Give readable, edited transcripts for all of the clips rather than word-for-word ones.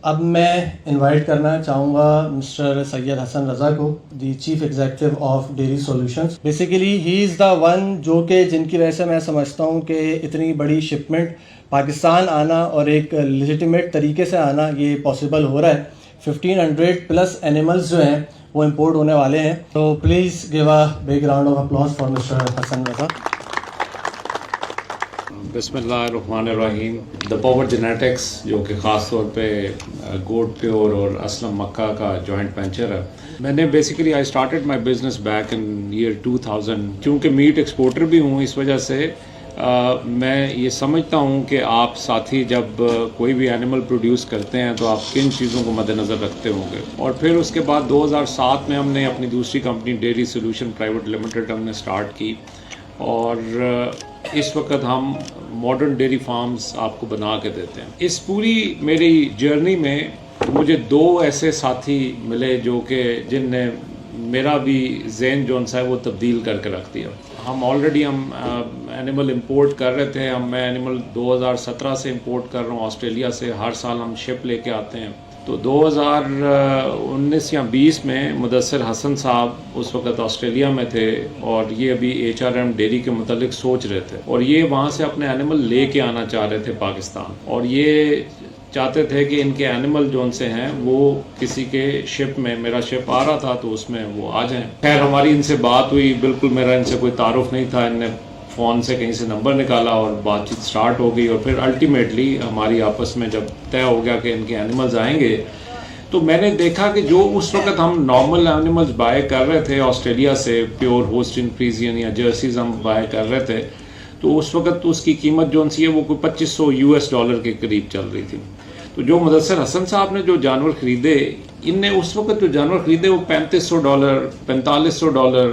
अब मैं इनवाइट करना चाहूँगा मिस्टर सैयद हसन रज़ा को, the chief executive of dairy solutions. Basically he is the one जो कि जिनकी वजह से मैं समझता हूँ कि इतनी बड़ी शिपमेंट पाकिस्तान आना और एक लेजिटिमेट तरीके से आना ये पॉसिबल हो रहा है। 1500 प्लस एनिमल्स जो हैं वो इंपोर्ट होने वाले हैं। तो please give a big round of applause for mister Hasan Raza. बिस्मिल्लाहिर्रहमानिर्रहीम। द पावर जेनेटिक्स जो कि ख़ास तौर पे गोट प्योर और असलम मक्का का जॉइंट वेंचर है। मैंने basically I started my business back in year 2000। चूँकि मीट एक्सपोर्टर भी हूँ, इस वजह से मैं ये समझता हूँ कि आप साथी जब कोई भी एनिमल प्रोड्यूस करते हैं तो आप किन चीज़ों को मद्देनज़र रखते होंगे। और फिर उसके बाद 2007 में हमने अपनी दूसरी company dairy solution private limited हमने स्टार्ट की, और इस वक्त हम मॉडर्न डेयरी फार्म्स आपको बना के देते हैं। इस पूरी मेरी जर्नी में मुझे दो ऐसे साथी मिले जो कि जिनने मेरा भी ज़हन जो है वो तब्दील करके रख दिया। हम ऑलरेडी एनिमल इंपोर्ट कर रहे थे। मैं एनिमल 2017 से इंपोर्ट कर रहा हूँ ऑस्ट्रेलिया से। हर साल हम शिप लेके आते हैं। तो 2019 या 20 में मुदस्सिर हसन साहब उस वक्त ऑस्ट्रेलिया में थे, और ये अभी HRM डेयरी के मुतालिक सोच रहे थे, और ये वहाँ से अपने एनिमल लेके आना चाह रहे थे पाकिस्तान, और ये चाहते थे कि इनके एनिमल जो से हैं वो किसी के शिप में, मेरा शिप आ रहा था तो उसमें वो आ जाएं। खैर हमारी इनसे बात हुई, बिल्कुल मेरा इनसे कोई तारुफ नहीं था। इनने फ़ोन से कहीं से नंबर निकाला और बातचीत स्टार्ट हो गई, और फिर अल्टीमेटली हमारी आपस में जब तय हो गया कि इनके एनिमल्स आएंगे, तो मैंने देखा कि जो उस वक्त हम नॉर्मल एनिमल्स बाय कर रहे थे ऑस्ट्रेलिया से, प्योर होस्टिन फ्रीजियन या जर्सीज हम बाय कर रहे थे, तो उस वक्त उसकी कीमत जो सी है वो कोई $2500 के करीब चल रही थी। तो जो मुदस्सिर हसन साहब ने जो जानवर ख़रीदे, इनने उस वक्त जो जानवर ख़रीदे वो $3500, $4500,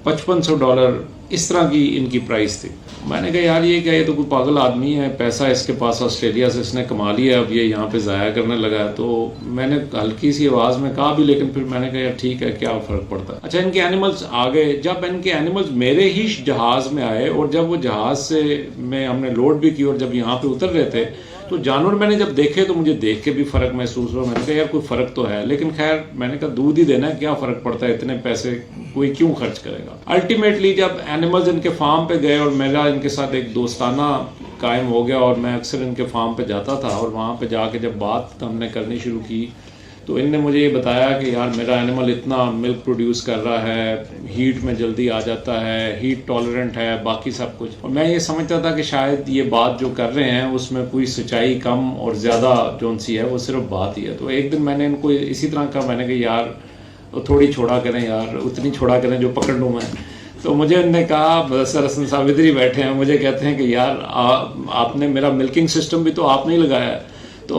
$5500 इस तरह की इनकी प्राइस थी। मैंने कहा यार ये क्या, ये तो कोई पागल आदमी है, पैसा इसके पास ऑस्ट्रेलिया से इसने कमा लिया, अब ये यहाँ पे ज़ाया करने लगा है। तो मैंने हल्की सी आवाज़ में कहा भी, लेकिन फिर मैंने कहा यार ठीक है, क्या फ़र्क पड़ता है। अच्छा, इनके एनिमल्स आ गए। जब इनके एनिमल्स मेरे ही जहाज़ में आए, और जब वो जहाज़ से में हमने लोड भी की, और जब यहाँ पर उतर रहे थे, तो जानवर मैंने जब देखे तो मुझे देख के भी फ़र्क महसूस हुआ। मैंने कहा यार कोई फ़र्क तो है, लेकिन खैर मैंने कहा दूध ही देना है, क्या फ़र्क पड़ता है, इतने पैसे कोई क्यों खर्च करेगा। अल्टीमेटली जब एनिमल्स इनके फार्म पे गए और मेरा इनके साथ एक दोस्ताना कायम हो गया, और मैं अक्सर इनके फार्म पे जाता था, और वहाँ पे जाके जब बात हमने करनी शुरू की, तो इनने मुझे ये बताया कि यार मेरा एनिमल इतना मिल्क प्रोड्यूस कर रहा है, हीट में जल्दी आ जाता है, हीट टॉलरेंट है, बाकी सब कुछ। और मैं ये समझता था कि शायद ये बात जो कर रहे हैं उसमें कोई सच्चाई कम और ज़्यादा जो सी है वो सिर्फ बात ही है। तो एक दिन मैंने इनको इसी तरह का, मैंने कहा यार थोड़ी छोड़ा करें यार, उतनी छोड़ा करें जो पकड़ लूँ मैं। तो मुझे उन्होंने कहा, मुदस्सिर हसन साहब इधर ही बैठे हैं, मुझे कहते हैं कि यार आपने मेरा मिल्किंग सिस्टम भी तो आपने ही लगाया है, तो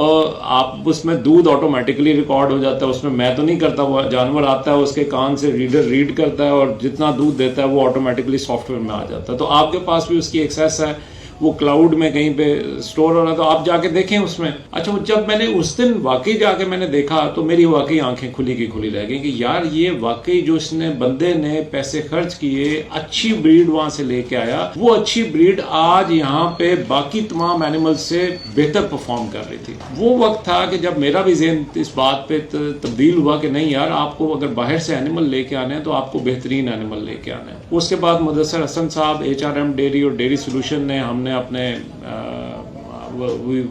आप उसमें दूध ऑटोमेटिकली रिकॉर्ड हो जाता है, उसमें मैं तो नहीं करता, वो जानवर आता है उसके कान से रीडर रीड करता है, और जितना दूध देता है वो ऑटोमेटिकली सॉफ्टवेयर में आ जाता है। तो आपके पास भी उसकी एक्सेस है, वो क्लाउड में कहीं पे स्टोर हो रहा है, तो आप जाके देखें उसमें। अच्छा, जब मैंने उस दिन वाकई जाके मैंने देखा, तो मेरी वाकई आंखें खुली की खुली रह गई कि यार ये वाकई जो इसने बंदे ने पैसे खर्च किए, अच्छी ब्रीड वहां से लेके आया, वो अच्छी ब्रीड आज यहाँ पे बाकी तमाम एनिमल से बेहतर परफॉर्म कर रही थी। वो वक्त था कि जब मेरा भी ज़हन इस बात पे तब्दील हुआ कि नहीं यार, आपको अगर बाहर से एनिमल लेके आने हैं तो आपको बेहतरीन एनिमल लेके आने हैं। उसके बाद मुदस्सिर हसन साहब, HRM डेयरी और डेयरी सोल्यूशन ने, हमने अपने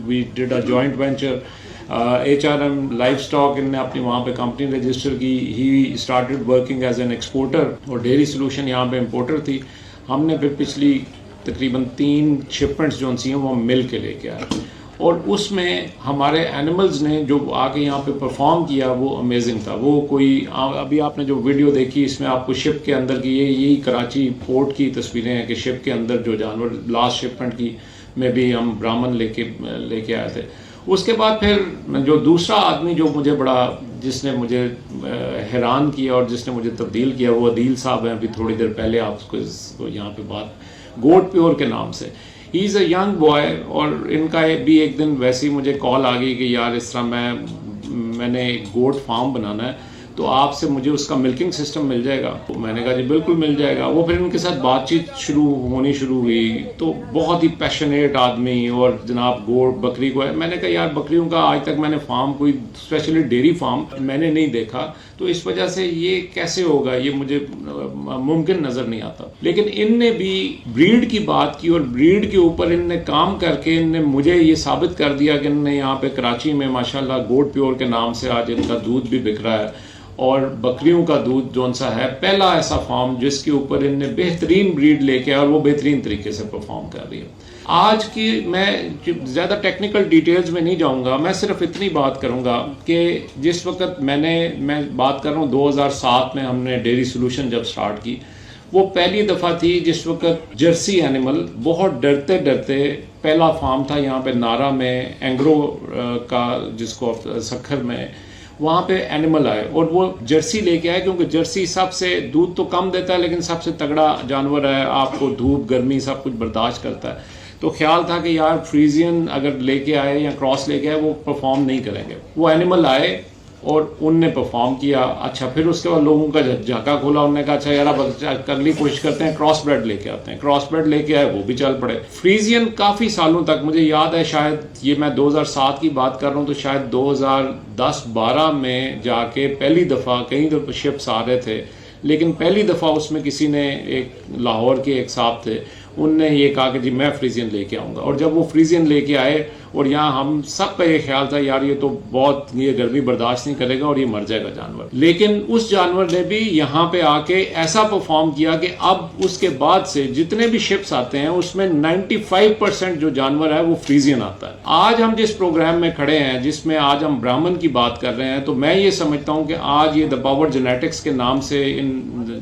we did a joint venture. HRM life stock इनने अपनी वहाँ पे कंपनी रजिस्टर की। He started working as an exporter, और डेयरी सोल्यूशन यहाँ पे इंपोर्टर थी। हमने फिर पिछली तकरीबन 3 शिपमेंट्स जो सी हैं वो मिल के लेके आए, और उसमें हमारे एनिमल्स ने जो आके यहाँ पे परफॉर्म किया वो अमेजिंग था। वो कोई अभी आपने जो वीडियो देखी, इसमें आपको शिप के अंदर की, यही कराची पोर्ट की तस्वीरें हैं कि शिप के अंदर जो जानवर लास्ट शिपमेंट की में भी हम ब्राह्मण लेके आए थे। उसके बाद फिर जो दूसरा आदमी जो मुझे बड़ा, जिसने मुझे हैरान किया और जिसने मुझे तब्दील किया, वो अदील साहब हैं। अभी थोड़ी देर पहले आपको यहाँ पे बात गोट प्योर के नाम से, he is a young boy. और इनका भी एक दिन वैसे ही मुझे कॉल आ गई कि यार इस तरह मैंने एक गोट फार्म बनाना है, तो आपसे मुझे उसका मिल्किंग सिस्टम मिल जाएगा? तो मैंने कहा जी बिल्कुल मिल जाएगा। वो फिर उनके साथ बातचीत होनी शुरू हुई। तो बहुत ही पैशनेट आदमी, और जनाब गोट बकरी को है। मैंने कहा यार बकरियों का आज तक मैंने फार्म, कोई स्पेशली डेयरी फार्म मैंने नहीं देखा, तो इस वजह से ये कैसे होगा, ये मुझे मुमकिन नज़र नहीं आता। लेकिन इनने भी ब्रीड की बात की, और ब्रीड के ऊपर इनने काम करके इनने मुझे ये साबित कर दिया कि इनने यहाँ पे कराची में माशाल्लाह गोट प्योर के नाम से आज इनका दूध भी बिक रहा है, और बकरियों का दूध जौन सा है, पहला ऐसा फार्म जिसके ऊपर इनने बेहतरीन ब्रीड लेके आया और वो बेहतरीन तरीके से परफॉर्म कर रही है। आज की मैं ज़्यादा टेक्निकल डिटेल्स में नहीं जाऊंगा, मैं सिर्फ इतनी बात करूंगा कि जिस वक्त मैं बात कर रहा हूँ 2007 में हमने डेयरी सोल्यूशन जब स्टार्ट की, वो पहली दफ़ा थी जिस वक्त जर्सी एनिमल बहुत डरते डरते, पहला फार्म था यहाँ पे नारा में, एंग्रो का जिसको सखर में, वहाँ पे एनिमल आए और वो जर्सी लेके आए, क्योंकि जर्सी सबसे दूध तो कम देता है लेकिन सबसे तगड़ा जानवर है, आपको धूप गर्मी सब कुछ बर्दाश्त करता है। तो ख्याल था कि यार फ्रीजियन अगर लेके आए या क्रॉस लेके आए वो परफॉर्म नहीं करेंगे। वो एनिमल आए और उनने परफॉर्म किया। अच्छा, फिर उसके बाद लोगों का झाका खोला, उन्होंने कहा अच्छा यार अब अगली कोशिश करते हैं, क्रॉस ब्रेड लेके आते हैं। क्रॉस ब्रेड लेके आए, वो भी चल पड़े। फ्रीजियन काफ़ी सालों तक, मुझे याद है शायद ये मैं 2007 की बात कर रहा हूँ, तो शायद 2010-12 में जाके पहली दफ़ा, कई दफ़ा शिप्स आ रहे थे, लेकिन पहली दफ़ा उसमें किसी ने, एक लाहौर के एक साहब थे, उनने ये कहा कि जी मैं फ्रीजियन लेके आऊँगा। और जब वो फ्रीजियन लेके आए, और यहाँ हम सब का ये ख्याल था यार ये तो बहुत, ये गर्मी बर्दाश्त नहीं करेगा और ये मर जाएगा जानवर। लेकिन उस जानवर ने भी यहाँ पे आके ऐसा परफॉर्म किया कि अब उसके बाद से जितने भी शिप्स आते हैं उसमें 95% जो जानवर है वो फ्रीजियन आता है। आज हम जिस प्रोग्राम में खड़े हैं, जिसमें आज हम ब्राह्मण की बात कर रहे हैं, तो मैं ये समझता हूँ कि आज ये द पावर जेनेटिक्स के नाम से इन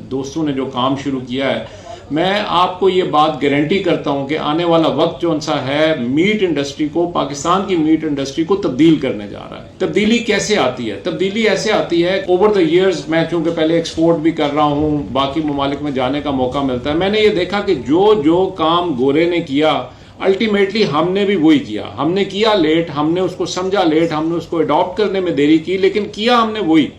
दोस्तों ने जो काम शुरू किया है, मैं आपको ये बात गारंटी करता हूं कि आने वाला वक्त जो सा है, मीट इंडस्ट्री को, पाकिस्तान की मीट इंडस्ट्री को तब्दील करने जा रहा है। तब्दीली कैसे आती है? तब्दीली ऐसे आती है, ओवर द इयर्स मैं चूंकि पहले एक्सपोर्ट भी कर रहा हूं, बाकी ममालिक में जाने का मौका मिलता है, मैंने ये देखा कि जो काम गोरे ने किया, अल्टीमेटली हमने भी वही किया। हमने किया लेट, हमने उसको समझा लेट, हमने उसको अडॉप्ट करने में देरी की, लेकिन किया हमने वही।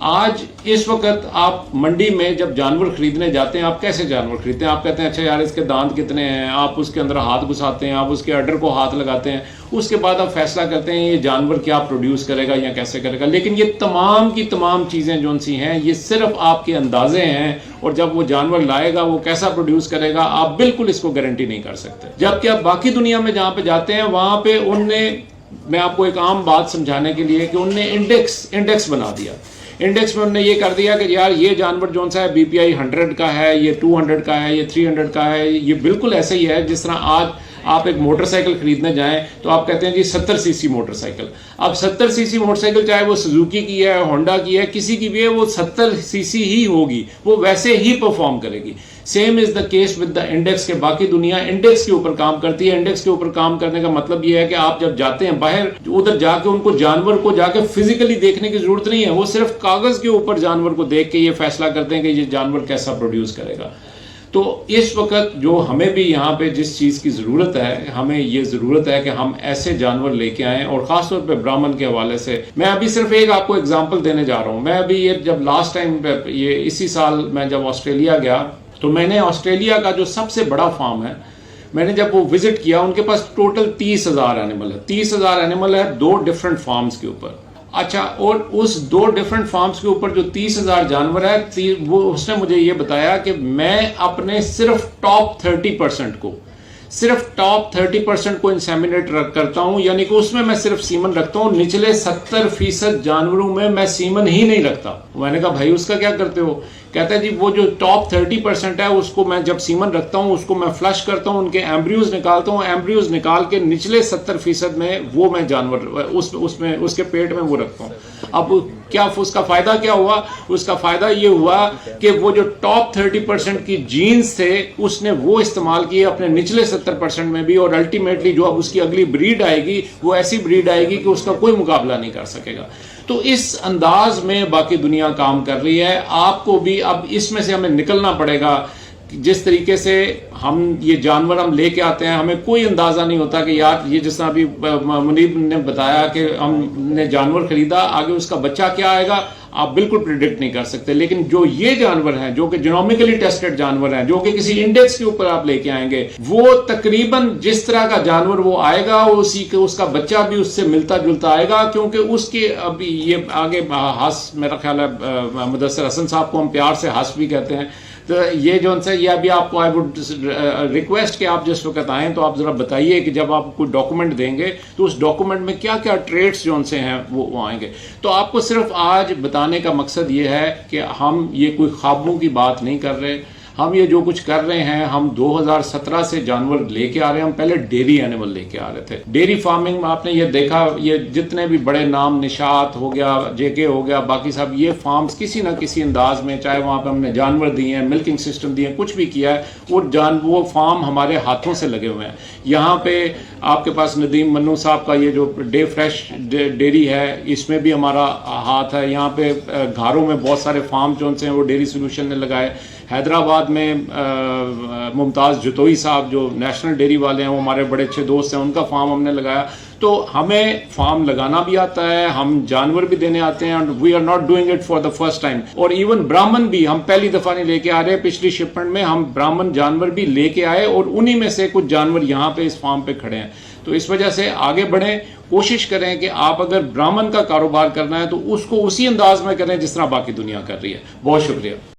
आज इस वक्त आप मंडी में जब जानवर खरीदने जाते हैं, आप कैसे जानवर खरीदते हैं? आप कहते हैं अच्छा यार इसके दांत कितने हैं, आप उसके अंदर हाथ घुसाते हैं, आप उसके अडर को हाथ लगाते हैं, उसके बाद आप फैसला करते हैं ये जानवर क्या प्रोड्यूस करेगा या कैसे करेगा। लेकिन ये तमाम की तमाम चीज़ें जो सी हैं, ये सिर्फ आपके अंदाजे हैं, और जब वो जानवर लाएगा वो कैसा प्रोड्यूस करेगा आप बिल्कुल इसको गारंटी नहीं कर सकते। जबकि आप बाकी दुनिया में जहाँ पे जाते हैं, वहाँ पे उनने, मैं आपको एक आम बात समझाने के लिए, कि उनने इंडेक्स बना दिया। इंडेक्स में उन्होंने ये कर दिया कि यार ये जानवर जो सा है BPI 100 का है, ये 200 का है, ये 300 का है। ये बिल्कुल ऐसे ही है जिस तरह आज आप एक मोटरसाइकिल खरीदने जाएं तो आप कहते हैं जी 70 सीसी मोटरसाइकिल। अब 70 सीसी मोटरसाइकिल चाहे वो सुजुकी की है, होंडा की है, किसी की भी है, वो 70 सीसी ही होगी, वो वैसे ही परफॉर्म करेगी। Same is the case with the index के। बाकी दुनिया इंडेक्स के ऊपर काम करती है। इंडेक्स के ऊपर काम करने का मतलब ये है कि आप जब जाते हैं बाहर, उधर जाके उनको जानवर को जाके फिजिकली देखने की जरूरत नहीं है, वो सिर्फ कागज के ऊपर जानवर को देख के ये फैसला करते हैं कि ये जानवर कैसा प्रोड्यूस करेगा। तो इस वक्त जो हमें भी यहाँ पे जिस चीज़ की ज़रूरत है, हमें ये ज़रूरत है कि हम ऐसे जानवर लेके आएँ, और ख़ासतौर पे ब्राह्मण के हवाले से मैं अभी सिर्फ एक आपको एग्जांपल देने जा रहा हूँ। मैं अभी ये जब लास्ट टाइम ये इसी साल मैं जब ऑस्ट्रेलिया गया, तो मैंने ऑस्ट्रेलिया का जो सबसे बड़ा फार्म है, मैंने जब वो विजिट किया, उनके पास टोटल 30,000 एनिमल है। 30,000 एनिमल है 2 डिफरेंट फार्म्स के ऊपर। अच्छा, और उस 2 डिफरेंट फार्म्स के ऊपर जो 30,000 जानवर है, वो उसने मुझे ये बताया कि मैं अपने सिर्फ टॉप 30% को इंसेमिनेट करता हूं, यानी कि उसमें मैं सिर्फ सीमन रखता हूं। निचले 70% जानवरों में मैं सीमन ही नहीं रखता। मैंने कहा भाई उसका क्या करते हो? कहता है जी वो जो टॉप 30% है उसको मैं जब सीमन रखता हूं, उसको मैं फ्लश करता हूं, उनके एम्ब्रियोज निकालता हूं, एम्ब्रियोज निकाल के निचले 70% में वो मैं जानवर उसमें उसके पेट में वो रखता हूं। अब क्या उसका फायदा क्या हुआ? उसका फायदा ये हुआ कि वो जो टॉप 30% की जीन्स थे उसने वो इस्तेमाल किए अपने निचले 70% में भी, और अल्टीमेटली जो अब उसकी अगली ब्रीड आएगी वो ऐसी ब्रीड आएगी कि उसका कोई मुकाबला नहीं कर सकेगा। तो इस अंदाज में बाकी दुनिया काम कर रही है। आपको भी अब इसमें से हमें निकलना पड़ेगा। जिस तरीके से हम ये जानवर हम लेके आते हैं, हमें कोई अंदाजा नहीं होता कि यार ये जिस तरह अभी मुनीब ने बताया कि हमने जानवर खरीदा, आगे उसका बच्चा क्या आएगा आप बिल्कुल प्रिडिक्ट नहीं कर सकते। लेकिन जो ये जानवर हैं जो कि जीनोमिकली टेस्टेड जानवर हैं, जो कि किसी इंडेक्स के ऊपर आप लेके आएंगे, वो तकरीबन जिस तरह का जानवर वो आएगा उसी के उसका बच्चा भी उससे मिलता जुलता आएगा, क्योंकि उसके अभी ये आगे हंस, मेरा ख्याल है मुदस्सिर हसन साहब को हम प्यार से हंस भी कहते हैं, तो ये जो उनसे ये अभी आपको आई वुड रिक्वेस्ट कि आप जिस वक्त आएँ तो आप ज़रा बताइए कि जब आप कोई डॉक्यूमेंट देंगे तो उस डॉक्यूमेंट में क्या क्या ट्रेड्स जो उनसे हैं वो आएंगे। तो आपको सिर्फ आज बताने का मकसद ये है कि हम ये कोई ख्वाबों की बात नहीं कर रहे, हम ये जो कुछ कर रहे हैं, हम 2017 से जानवर लेके आ रहे हैं। हम पहले डेयरी एनिमल लेके आ रहे थे। डेयरी फार्मिंग में आपने ये देखा, ये जितने भी बड़े नाम, निशात हो गया, जेके हो गया, बाकी सब ये फार्म्स किसी ना किसी अंदाज में, चाहे वहाँ पे हमने जानवर दिए हैं, मिल्किंग सिस्टम दिए हैं, कुछ भी किया है, वो फार्म हमारे हाथों से लगे हुए हैं। यहाँ पे आपके पास नदीम मन्नू साहब का ये जो डे फ्रेश डेयरी है, इसमें भी हमारा हाथ है। यहाँ पे घारों में बहुत सारे फार्म जो हैं वो डेयरी सोल्यूशन ने लगाए। हैदराबाद में मुमताज़ जुतोई साहब जो नेशनल डेयरी वाले हैं, वो हमारे बड़े अच्छे दोस्त हैं, उनका फार्म हमने लगाया। तो हमें फार्म लगाना भी आता है, हम जानवर भी देने आते हैं, and we are not doing it for the first time. और इवन ब्राह्मण भी हम पहली दफ़ा नहीं लेके आ रहे। पिछली शिपमेंट में हम ब्राह्मण जानवर भी लेके आए और उन्हीं में से कुछ जानवर यहाँ पे इस फार्म पे खड़े हैं। तो इस वजह से आगे बढ़ें, कोशिश करें कि आप अगर ब्राह्मण का कारोबार करना है तो उसको उसी अंदाज में करें जिस तरह बाकी दुनिया कर रही है। बहुत शुक्रिया।